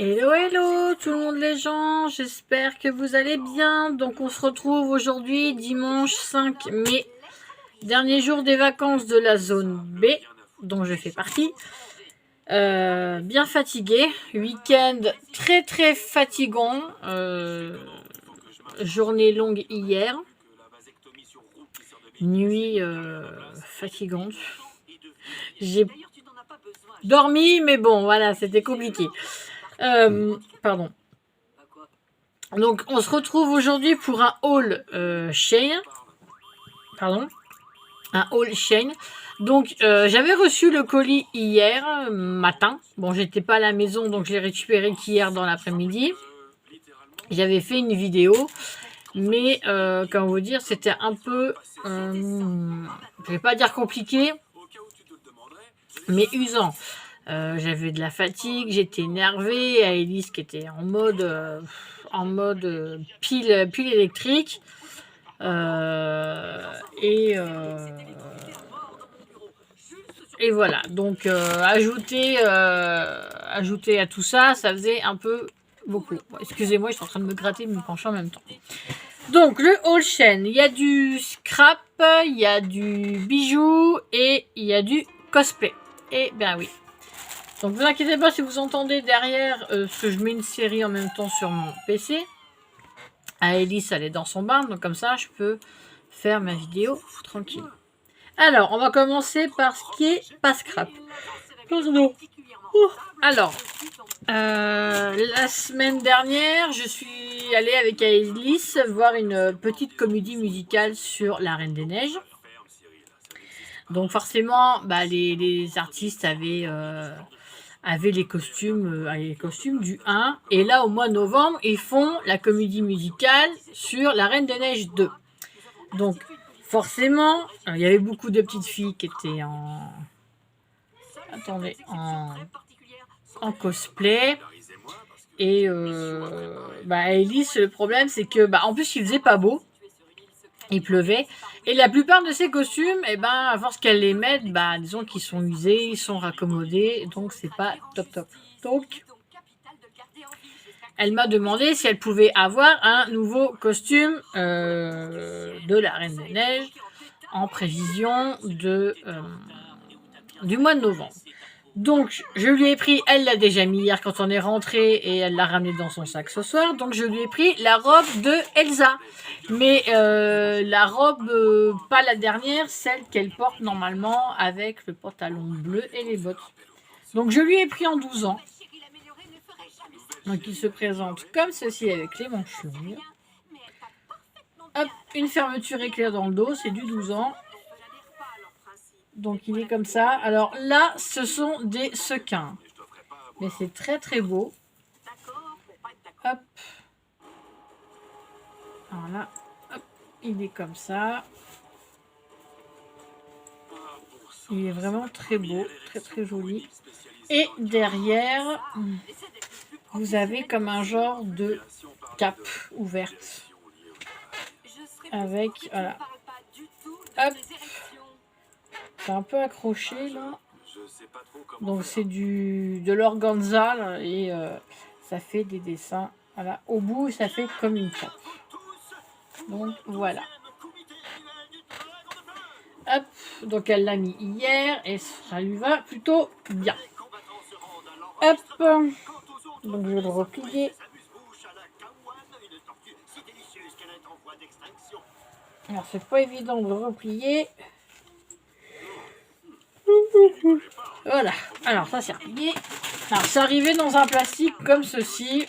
Hello, hello tout le monde les gens, j'espère que vous allez bien. Donc on se retrouve aujourd'hui dimanche 5 mai, dernier jour des vacances de la zone B, dont je fais partie. Bien fatigué, week-end très très fatigant, journée longue hier, nuit fatigante. J'ai dormi mais bon voilà, c'était compliqué. Pardon. Donc on se retrouve aujourd'hui pour un haul Shein. Pardon. Un haul Shein. Donc j'avais reçu le colis hier matin. Bon, j'étais pas à la maison, donc je l'ai récupéré qu'hier dans l'après-midi. J'avais fait une vidéo, mais comment vous dire, c'était un peu, je vais pas dire compliqué, mais usant. J'avais de la fatigue, j'étais énervée, Elise qui était en mode pile électrique. Et voilà, donc ajouter à tout ça, ça faisait un peu beaucoup. Bon, excusez-moi, je suis en train de me gratter, me pencher en même temps. Donc le haul Shein, il y a du scrap, il y a du bijou et il y a du cosplay. Et ben oui. Donc vous inquiétez pas si vous entendez derrière, parce que je mets une série en même temps sur mon PC. Alice, elle est dans son bain, donc comme ça, je peux faire ma vidéo tranquille. Alors, on va commencer par ce qui est pas scrap. Alors, la semaine dernière, je suis allée avec Alice voir une petite comédie musicale sur La Reine des Neiges. Donc forcément, bah, les artistes avaient les costumes du 1. Et là, au mois de novembre, ils font la comédie musicale sur La Reine des Neiges 2. Donc, forcément, il y avait beaucoup de petites filles qui étaient en cosplay. Et Alice, le problème, c'est que, en plus, il faisait pas beau. Il pleuvait. Et la plupart de ces costumes, à force qu'elle les mette, disons qu'ils sont usés, ils sont raccommodés. Donc, c'est pas top. Donc, elle m'a demandé si elle pouvait avoir un nouveau costume de la Reine des Neiges en prévision du mois de novembre. Donc, je lui ai pris, elle l'a déjà mis hier quand on est rentré et elle l'a ramené dans son sac ce soir. Donc, je lui ai pris la robe de Elsa. Mais la robe, pas la dernière, celle qu'elle porte normalement avec le pantalon bleu et les bottes. Donc, je lui ai pris en 12 ans. Donc, il se présente comme ceci avec les manches longues. Hop, une fermeture éclair dans le dos, c'est du 12 ans. Donc il est comme ça. Alors là, ce sont des sequins. Mais c'est très très beau. Hop. Voilà. Hop. Il est comme ça. Il est vraiment très beau. Très très joli. Et derrière, vous avez comme un genre de cape ouverte. Avec, voilà. Hop. C'est un peu accroché là. Donc c'est de l'organza là, et ça fait des dessins. Voilà. Au bout, ça fait comme une cape. Donc voilà. Hop. Donc elle l'a mis hier et ça lui va plutôt bien. Hop. Donc je vais le replier. Alors c'est pas évident de le replier. Voilà, alors ça c'est replié. Alors c'est arrivé dans un plastique comme ceci.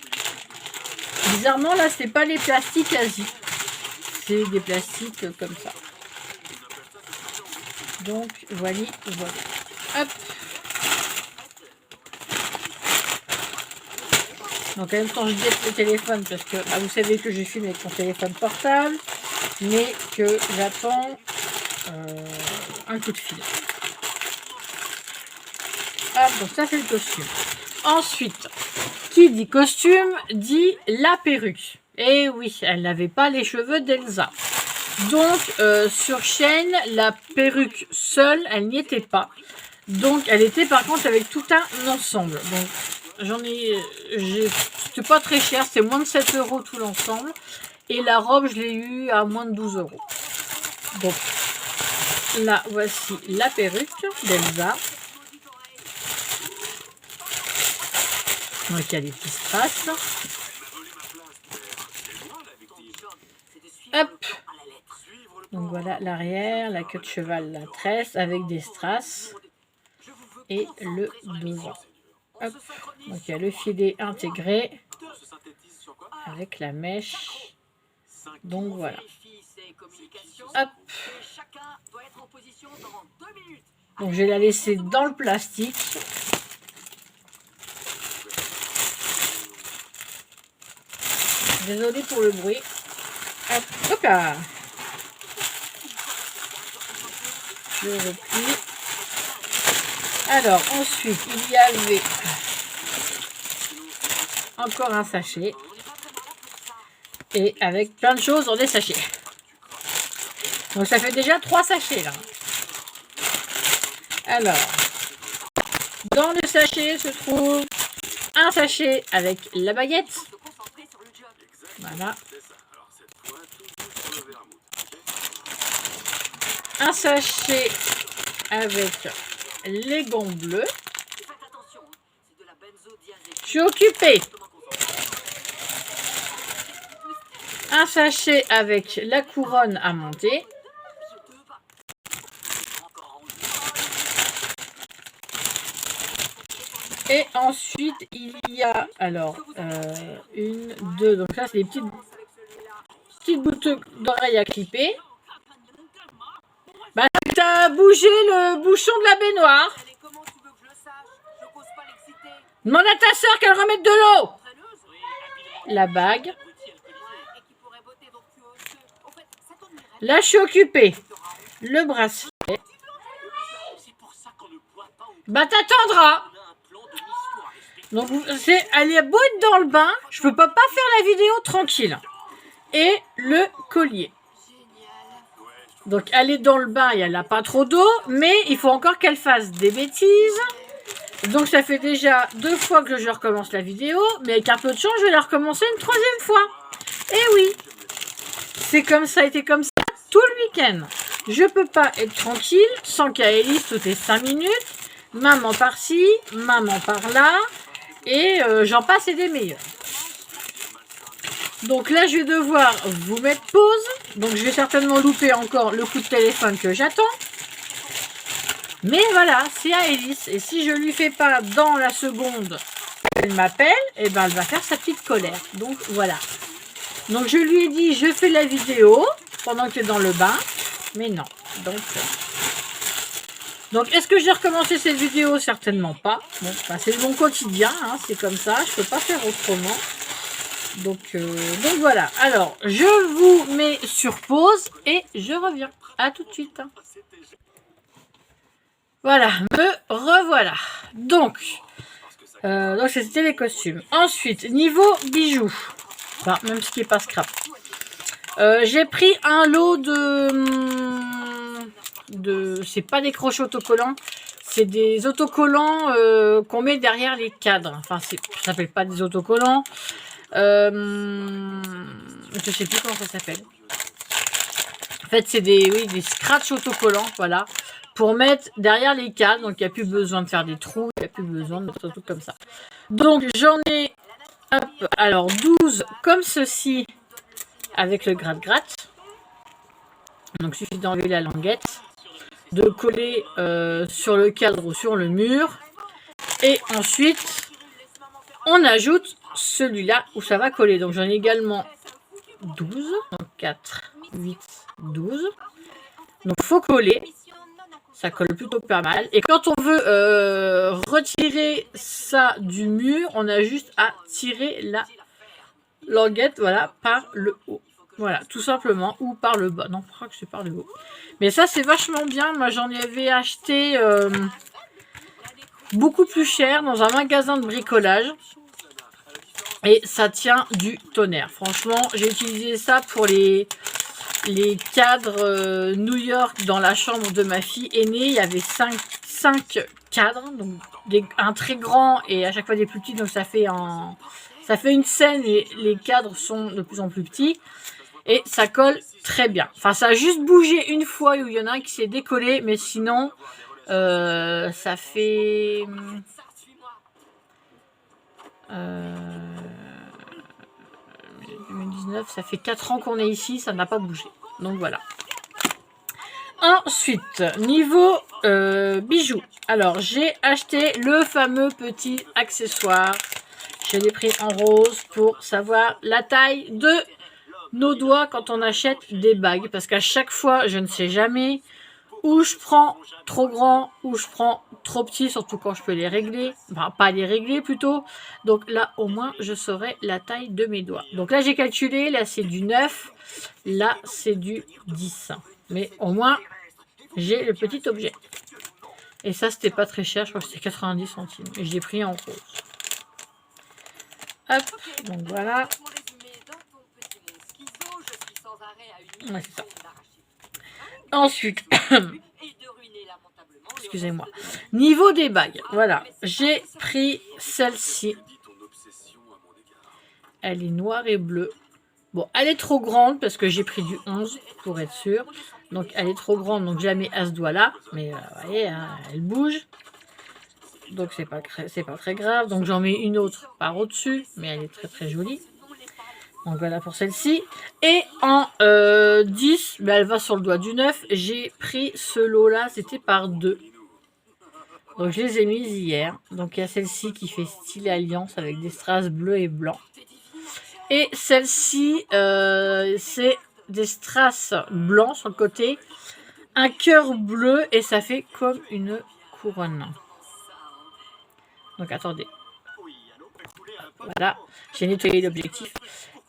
Bizarrement là c'est pas les plastiques Asie. C'est des plastiques comme ça. Donc voilà. Hop. Donc en même temps je jette le téléphone parce que vous savez que je filme avec mon téléphone portable. Mais que j'attends un coup de fil. Hop, donc ça c'est le costume. Ensuite, qui dit costume dit la perruque. Et oui, elle n'avait pas les cheveux d'Elsa. Donc sur Shein, la perruque seule, elle n'y était pas. Donc elle était par contre avec tout un ensemble. Donc C'était pas très cher, c'est moins de 7 € tout l'ensemble. Et la robe, je l'ai eu à moins de 12 €. Donc, là, voici la perruque d'Elsa. Donc, il y a des petits strass. Hop. Donc, voilà l'arrière, la queue de cheval, la tresse avec des strass. Et le devant. Hop. Donc, il y a le filet intégré avec la mèche. Donc, voilà. Hop. Donc, je vais la laisser dans le plastique. Désolée pour le bruit. Hop, hop là. Je replie. Alors, ensuite, il y avait encore un sachet. Et avec plein de choses dans des sachets. Donc, ça fait déjà 3 sachets, là. Alors, dans le sachet se trouve un sachet avec la baguette. Voilà. Un sachet avec les gants bleus. Je suis occupée. Un sachet avec la couronne à monter. Et ensuite, il y a, alors, une, deux, donc là, c'est des petites boucles d'oreilles à clipper. Bah, t'as bougé le bouchon de la baignoire. Demande à ta soeur qu'elle remette de l'eau. La bague. Là, je suis occupée. Le bracelet. Bah, t'attendras. Donc, elle est beau être dans le bain. Je peux pas faire la vidéo tranquille. Et le collier. Donc, elle est dans le bain et elle n'a pas trop d'eau. Mais il faut encore qu'elle fasse des bêtises. Donc, ça fait déjà 2 fois que je recommence la vidéo. Mais avec un peu de chance, je vais la recommencer une 3e fois. Et oui. C'est comme ça, a été comme ça tout le week-end. Je peux pas être tranquille sans qu'Aélis toutes les 5 minutes. Maman par-ci, maman par-là. Et j'en passe et des meilleurs. Donc là, je vais devoir vous mettre pause. Donc, je vais certainement louper encore le coup de téléphone que j'attends. Mais voilà, c'est Aélis. Et si je lui fais pas dans la seconde qu'elle m'appelle, eh ben, elle va faire sa petite colère. Donc, voilà. Donc, je lui ai dit, je fais la vidéo pendant que tu es dans le bain. Mais non. Donc, est-ce que j'ai recommencé cette vidéo? Certainement pas. Bon, bah, c'est mon quotidien, hein, c'est comme ça. Je peux pas faire autrement. Donc voilà. Alors, je vous mets sur pause et je reviens. À tout de suite. Voilà, me revoilà. Donc c'était les costumes. Ensuite, niveau bijoux. Enfin, même ce qui n'est pas scrap. J'ai pris un lot de c'est pas des crochets autocollants, c'est des autocollants qu'on met derrière les cadres. Enfin, ça s'appelle pas des autocollants. Je sais plus comment ça s'appelle. En fait, c'est des scratch autocollants, voilà, pour mettre derrière les cadres. Donc, il n'y a plus besoin de faire des trous, il n'y a plus besoin de mettre un truc comme ça. Donc, j'en ai, hop, alors 12 comme ceci, avec le gratte-gratte. Donc, il suffit d'enlever la languette, de coller sur le cadre ou sur le mur. Et ensuite, on ajoute celui-là où ça va coller. Donc, j'en ai également 12. Donc, 4, 8, 12. Donc, il faut coller. Ça colle plutôt pas mal. Et quand on veut retirer ça du mur, on a juste à tirer la languette, voilà, par le haut. Voilà, tout simplement. Ou par le bas. Non, je crois que c'est par le haut. Mais ça, c'est vachement bien. Moi, j'en avais acheté beaucoup plus cher dans un magasin de bricolage. Et ça tient du tonnerre. Franchement, j'ai utilisé ça pour les cadres New York dans la chambre de ma fille aînée. Il y avait 5 cadres, donc un très grand et à chaque fois des plus petits, donc ça fait une scène et les cadres sont de plus en plus petits et ça colle très bien. Enfin, ça a juste bougé une fois où il y en a un qui s'est décollé, mais sinon ça fait 2019, ça fait 4 ans qu'on est ici, ça n'a pas bougé. Donc voilà. Ensuite, niveau bijoux. Alors, j'ai acheté le fameux petit accessoire. Je l'ai pris en rose pour savoir la taille de nos doigts quand on achète des bagues. Parce qu'à chaque fois, je ne sais jamais où je prends trop grand, où je prends trop petit, surtout quand je peux les régler. Enfin, pas les régler plutôt. Donc là, au moins, je saurai la taille de mes doigts. Donc là, j'ai calculé. Là, c'est du 9. Là, c'est du 10. Mais au moins, j'ai le petit objet. Et ça, c'était pas très cher. Je crois que c'était 90 centimes. Et je l'ai pris en rose. Hop. Donc voilà. Ouais, c'est ça. Ensuite, excusez-moi. Niveau des bagues. Voilà. J'ai pris celle-ci. Elle est noire et bleue. Bon, elle est trop grande parce que j'ai pris du 11 pour être sûr. Donc, elle est trop grande, donc je la mets à ce doigt-là. Mais, vous voyez, hein, elle bouge. Donc, c'est pas très grave. Donc, j'en mets une autre par au-dessus. Mais elle est très, très jolie. Donc, voilà pour celle-ci. Et en 10, ben, elle va sur le doigt du 9. J'ai pris ce lot-là. C'était par 2. Donc, je les ai mises hier. Donc, il y a celle-ci qui fait style alliance avec des strass bleus et blancs. Et celle-ci, c'est des strass blancs sur le côté, un cœur bleu et ça fait comme une couronne. Donc attendez. Voilà, j'ai nettoyé l'objectif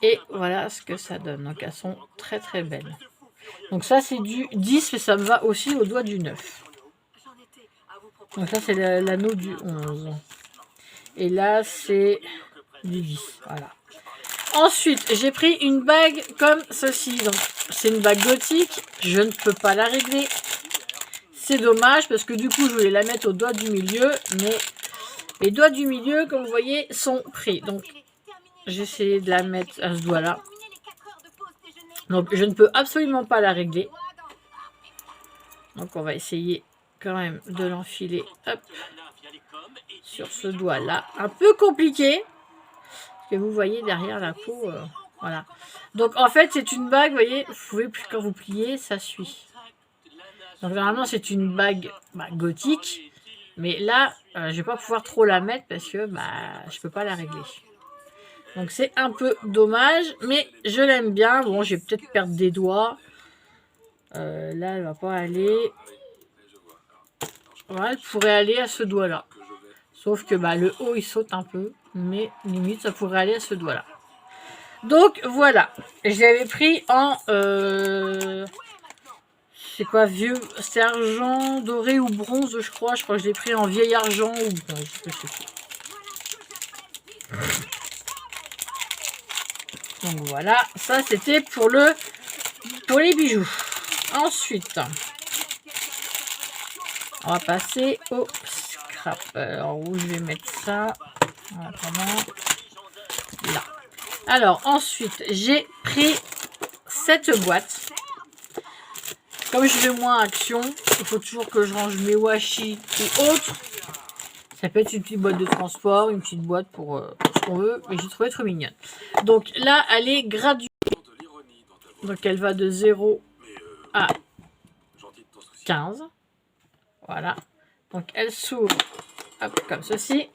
et voilà ce que ça donne. Donc elles sont très très belles. Donc ça c'est du 10 mais ça me va aussi au doigt du 9. Donc ça c'est l'anneau du 11. Et là c'est du 10. Voilà. Ensuite, j'ai pris une bague comme ceci. Donc, c'est une bague gothique. Je ne peux pas la régler. C'est dommage parce que du coup, je voulais la mettre au doigt du milieu. Mais les doigts du milieu, comme vous voyez, sont pris. Donc, j'ai essayé de la mettre à ce doigt-là. Donc, je ne peux absolument pas la régler. Donc, on va essayer quand même de l'enfiler. Hop. Sur ce doigt-là. Un peu compliqué. Que vous voyez derrière la peau, voilà. Donc en fait c'est une bague, vous voyez, vous pouvez quand vous pliez, ça suit. Donc normalement c'est une bague gothique, mais là je vais pas pouvoir trop la mettre parce que je peux pas la régler. Donc c'est un peu dommage, mais je l'aime bien. Bon, je vais peut-être perdre des doigts. Là elle va pas aller. Voilà, elle pourrait aller à ce doigt-là. Sauf que le haut il saute un peu. Mais limite ça pourrait aller à ce doigt là. Donc voilà, je l'avais pris en c'est quoi, vieux, c'est argent doré ou bronze je crois que je l'ai pris en vieil argent ou bronze, je sais plus. Donc voilà, ça c'était pour les bijoux. Ensuite on va passer au scrap. Alors où je vais mettre ça en attendant. Là. Alors ensuite j'ai pris cette boîte. Comme je vais moins action, il faut toujours que je range mes washi ou autres. Ça peut être une petite boîte de transport, une petite boîte pour ce qu'on veut, mais j'ai trouvé trop mignonne. Donc là elle est graduée. Donc elle va de 0 à 15. Voilà. Donc elle s'ouvre comme ceci.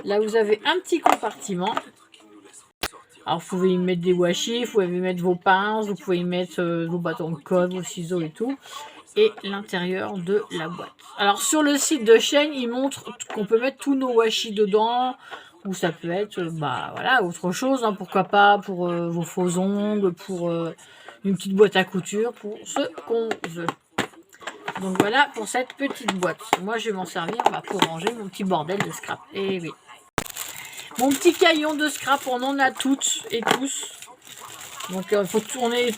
Là vous avez un petit compartiment. Alors, vous pouvez y mettre des washi, vous pouvez y mettre vos pinces, vous pouvez y mettre vos bâtons de colle, vos ciseaux et tout. Et l'intérieur de la boîte. Alors, sur le site de Shein, il montre qu'on peut mettre tous nos washi dedans. Ou ça peut être, voilà, autre chose. Hein, pourquoi pas pour vos faux ongles, pour une petite boîte à couture, pour ce qu'on veut. Donc, voilà pour cette petite boîte. Moi, je vais m'en servir pour ranger mon petit bordel de scrap. Et oui. Mon petit caillon de scrap, on en a toutes et tous. Donc, faut tourner.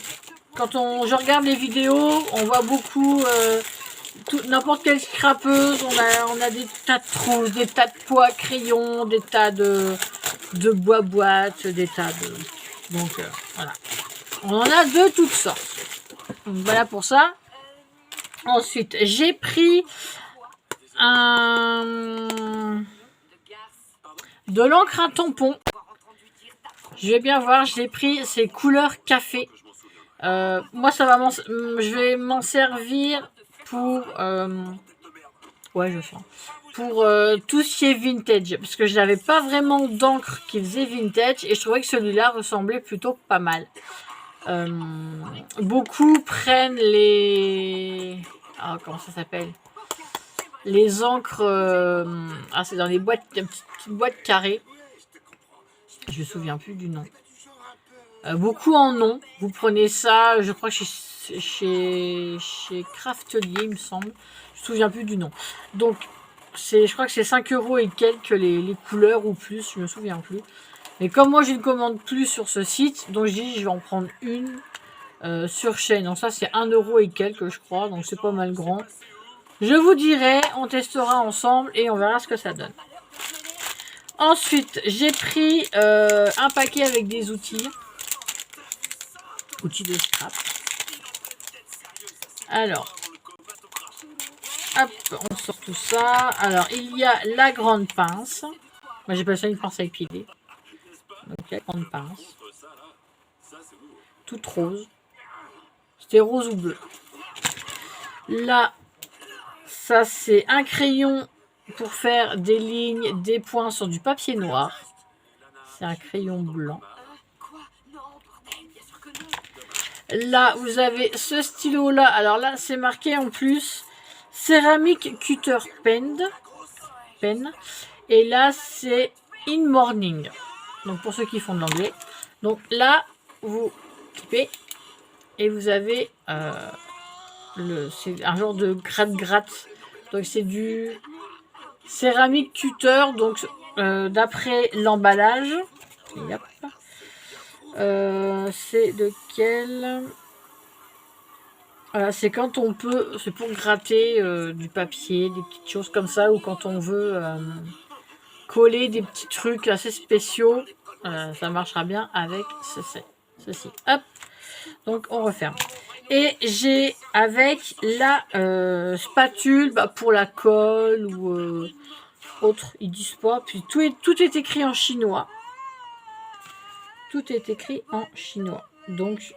Quand je regarde les vidéos, on voit beaucoup n'importe quelle scrapeuse, on a des tas de trousses, des tas de poids crayons, des tas de bois boîtes, des tas de... Donc voilà. On en a de toutes sortes. Donc voilà pour ça. Ensuite, j'ai pris de l'encre à tampon. Je vais bien voir, j'ai pris ces couleurs café. Moi, je vais m'en servir pour... ouais, je sens. Pour tout ce qui est vintage. Parce que je n'avais pas vraiment d'encre qui faisait vintage. Et je trouvais que celui-là ressemblait plutôt pas mal. Beaucoup prennent les... Ah, comment ça s'appelle? Les encres... c'est dans les boîtes, des petites boîtes carrées. Je me souviens plus du nom. Beaucoup en ont. Vous prenez ça, je crois, chez Craftelier, il me semble. Je me souviens plus du nom. Donc, je crois que c'est 5 € et quelques les couleurs ou plus, je me souviens plus. Mais comme moi, je ne commande plus sur ce site, donc je dis, je vais en prendre une sur chaîne. Donc ça, c'est 1 € et quelques, je crois. Donc, c'est pas mal grand. Je vous dirai, on testera ensemble et on verra ce que ça donne. Ensuite, j'ai pris un paquet avec des outils. Outils de scrap. Alors, hop, on sort tout ça. Alors, il y a la grande pince. Moi, j'appelle ça une pince à épiler. Donc, la grande pince. Toute rose. C'était rose ou bleu. Là, ça, c'est un crayon pour faire des lignes, des points sur du papier noir. C'est un crayon blanc. Là, vous avez ce stylo-là. Alors là, c'est marqué en plus Ceramic Cutter Pen. Et là, c'est In Morning. Donc, pour ceux qui font de l'anglais. Donc là, vous clipez et vous avez c'est un genre de gratte-gratte. Donc, c'est du Ceramic Cutter. Donc, d'après l'emballage. C'est lequel? Voilà, c'est quand on peut, c'est pour gratter du papier, des petites choses comme ça, ou quand on veut coller des petits trucs assez spéciaux, ça marchera bien avec ceci. Hop, donc on referme. Et j'ai avec la spatule pour la colle ou autre, ils disent pas. Puis tout est écrit en chinois. Tout est écrit en chinois. Donc,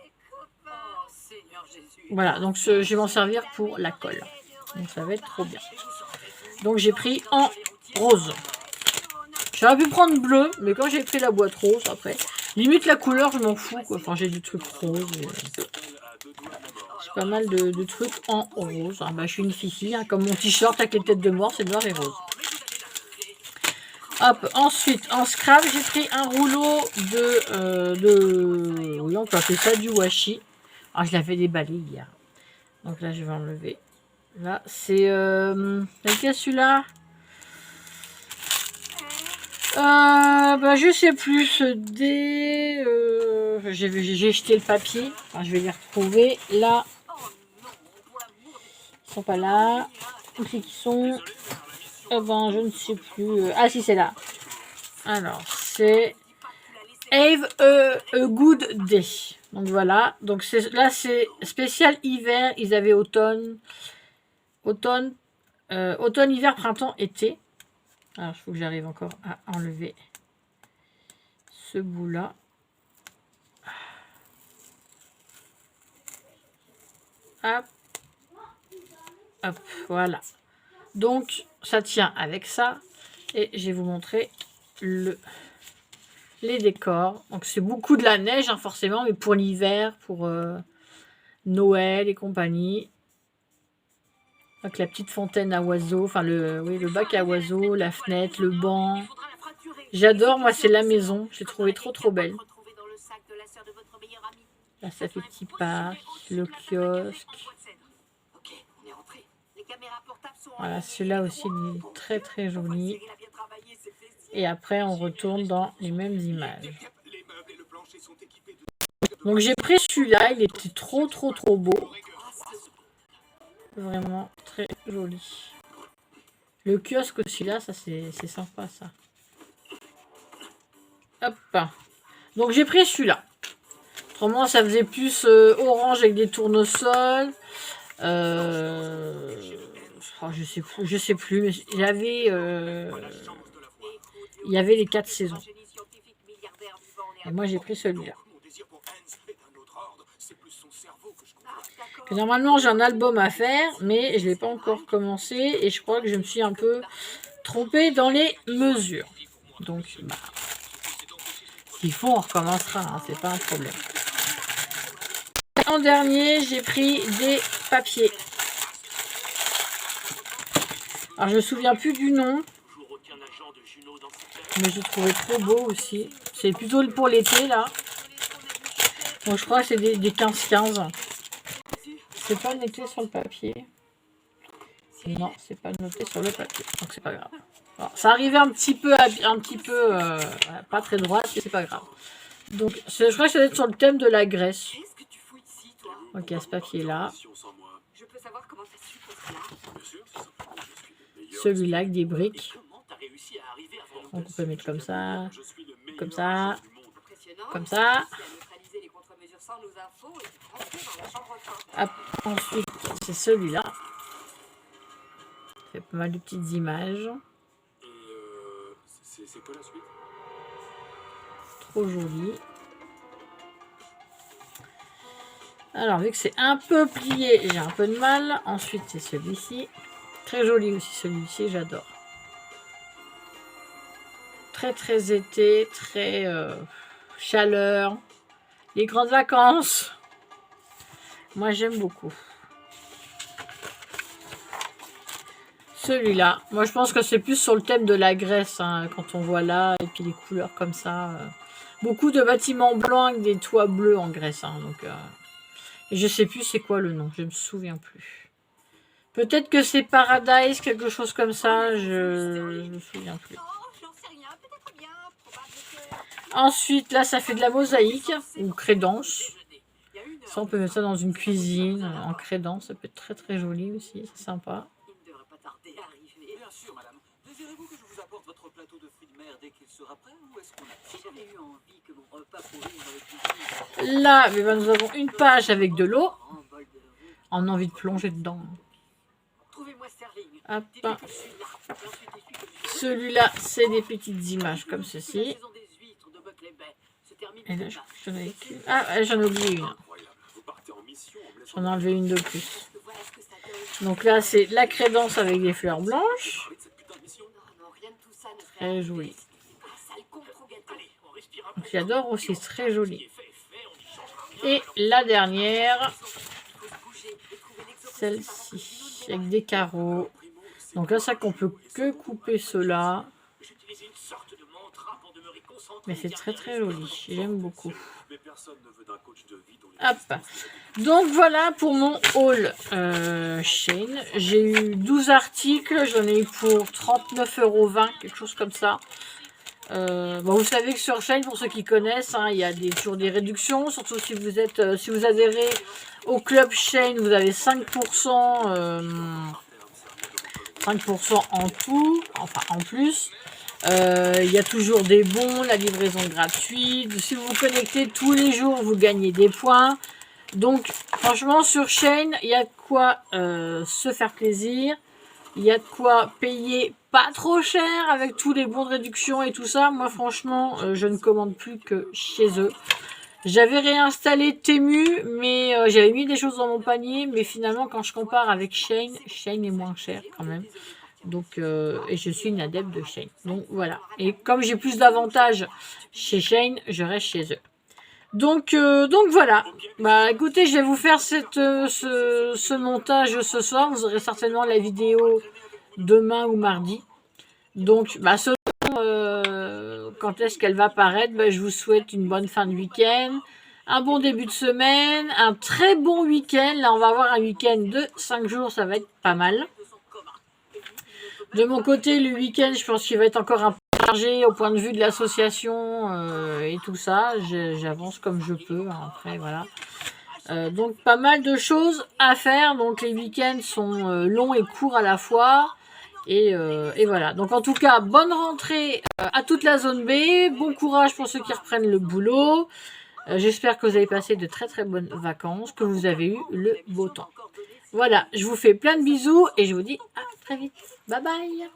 voilà. Donc, je vais m'en servir pour la colle. Donc, ça va être trop bien. Donc, j'ai pris en rose. J'aurais pu prendre bleu, mais quand j'ai pris la boîte rose, après, limite la couleur, je m'en fous, quoi. Enfin, j'ai du truc rose. J'ai pas mal de trucs en rose. Ah, bah, je suis une fifi, hein, comme mon t-shirt avec les têtes de mort, c'est noir et rose. Hop, ensuite, en scrap, j'ai pris un rouleau oui, on peut appeler ça du washi. Ah, je l'avais déballé hier. Donc là, je vais enlever. Là, c'est... lequel celui-là? Je sais plus. J'ai jeté le papier. Enfin, je vais les retrouver. Là. Ils sont pas là. Où c'est qu'ils sont? Je ne sais plus. Ah si, c'est là. Alors, c'est Have a Good Day. Donc voilà. Donc là, c'est spécial hiver. Ils avaient automne, hiver, printemps, été. Alors, il faut que j'arrive encore à enlever ce bout-là. Hop. Hop, voilà. Donc, ça tient avec ça. Et je vais vous montrer les décors. Donc, c'est beaucoup de la neige, hein, forcément, mais pour l'hiver, pour Noël et compagnie. Donc, la petite fontaine à oiseaux, enfin, le bac à oiseaux, la fenêtre, le banc. J'adore, moi, c'est la maison. J'ai trouvé trop belle. Là, ça fait petit parc, le kiosque. Voilà, celui-là aussi, il est très joli. Et après, on retourne dans les mêmes images. Donc, j'ai pris celui-là. Il était trop beau. Vraiment très joli. Le kiosque aussi là, ça c'est sympa ça. Hop. Donc j'ai pris celui-là. Autrement ça faisait plus orange avec des tournesols. Oh, je sais plus, mais j'avais il y avait les 4 saisons. Et moi j'ai pris celui-là. Que normalement j'ai un album à faire, mais je ne l'ai pas encore commencé et je crois que je me suis un peu trompée dans les mesures. Donc bah, s'il faut on recommencera, hein, c'est pas un problème. En dernier j'ai pris des papiers. Alors je me souviens plus du nom, mais je trouvais trop beau aussi. C'est plutôt pour l'été là. Donc je crois que c'est des 15-15. C'est pas noté sur le papier. Non, c'est pas noté sur le papier, donc c'est pas grave. Alors, ça arrivait un petit peu pas très droite, mais c'est pas grave. Donc je crois que ça doit être sur le thème de la Grèce. Ok, ce papier là. Celui-là avec des briques. Donc on peut mettre comme ça, comme ça, comme ça. Hop, ensuite c'est celui-là. Fait pas mal de petites images. C'est quoi la suite? Trop joli. Alors vu que c'est un peu plié, j'ai un peu de mal. Ensuite c'est celui-ci. Très joli aussi celui-ci, j'adore. Très très été, très chaleur. Les grandes vacances. Moi j'aime beaucoup. Celui-là, moi je pense que c'est plus sur le thème de la Grèce, hein, quand on voit là, et puis les couleurs comme ça. Beaucoup de bâtiments blancs avec des toits bleus en Grèce. Hein, donc, et je sais plus c'est quoi le nom, je me souviens plus. Peut-être que c'est Paradise, quelque chose comme ça, je me souviens plus. Ensuite, là ça fait de la mosaïque, ou crédence. Ça on peut mettre ça dans une cuisine, en crédence, ça peut être très très joli aussi, c'est sympa. Là, nous avons une page avec de l'eau. On a envie de plonger dedans. Hop. Celui-là, c'est des petites images comme ceci. Et là, j'en ai qu'une. Ah, j'en ai oublié une. J'en ai enlevé une de plus. Donc là, c'est la crédence avec des fleurs blanches. Très joli. J'adore aussi, c'est très joli. Et la dernière, celle-ci, avec des carreaux. Donc là, ça qu'on peut que couper cela. Mais c'est très très joli, j'aime beaucoup. Hop. Donc voilà pour mon haul Shein. J'ai eu 12 articles, j'en ai eu pour 39,20 €, quelque chose comme ça. Bon, vous savez que sur Shein, pour ceux qui connaissent, hein, il y a toujours des réductions, surtout si vous êtes, si vous adhérez au club Shein, vous avez 5%, 5% en tout, enfin en plus. Il y a toujours des bons, la livraison gratuite. Si vous vous connectez tous les jours, vous gagnez des points. Donc franchement sur Shein, il y a de quoi se faire plaisir. Il y a de quoi payer pas trop cher avec tous les bons de réduction et tout ça. Moi franchement, je ne commande plus que chez eux. J'avais réinstallé Temu, mais j'avais mis des choses dans mon panier. Mais finalement, quand je compare avec Shein, Shein est moins cher quand même. Donc, et je suis une adepte de Shein. Donc voilà. Et comme j'ai plus d'avantages chez Shein, je reste chez eux. Donc voilà. Bah écoutez, je vais vous faire ce montage ce soir. Vous aurez certainement la vidéo demain ou mardi. Donc bah selon quand est-ce qu'elle va paraître, bah, je vous souhaite une bonne fin de week-end, un bon début de semaine, un très bon week-end. Là on va avoir un week-end de 5 jours, ça va être pas mal. De mon côté, le week-end, je pense qu'il va être encore un peu chargé au point de vue de l'association et tout ça. J'avance comme je peux. Après, voilà. Donc pas mal de choses à faire. Donc les week-ends sont longs et courts à la fois. Et voilà. Donc en tout cas, bonne rentrée à toute la zone B. Bon courage pour ceux qui reprennent le boulot. J'espère que vous avez passé de très très bonnes vacances, que vous avez eu le beau temps. Voilà, je vous fais plein de bisous et je vous dis à très vite. Bye bye.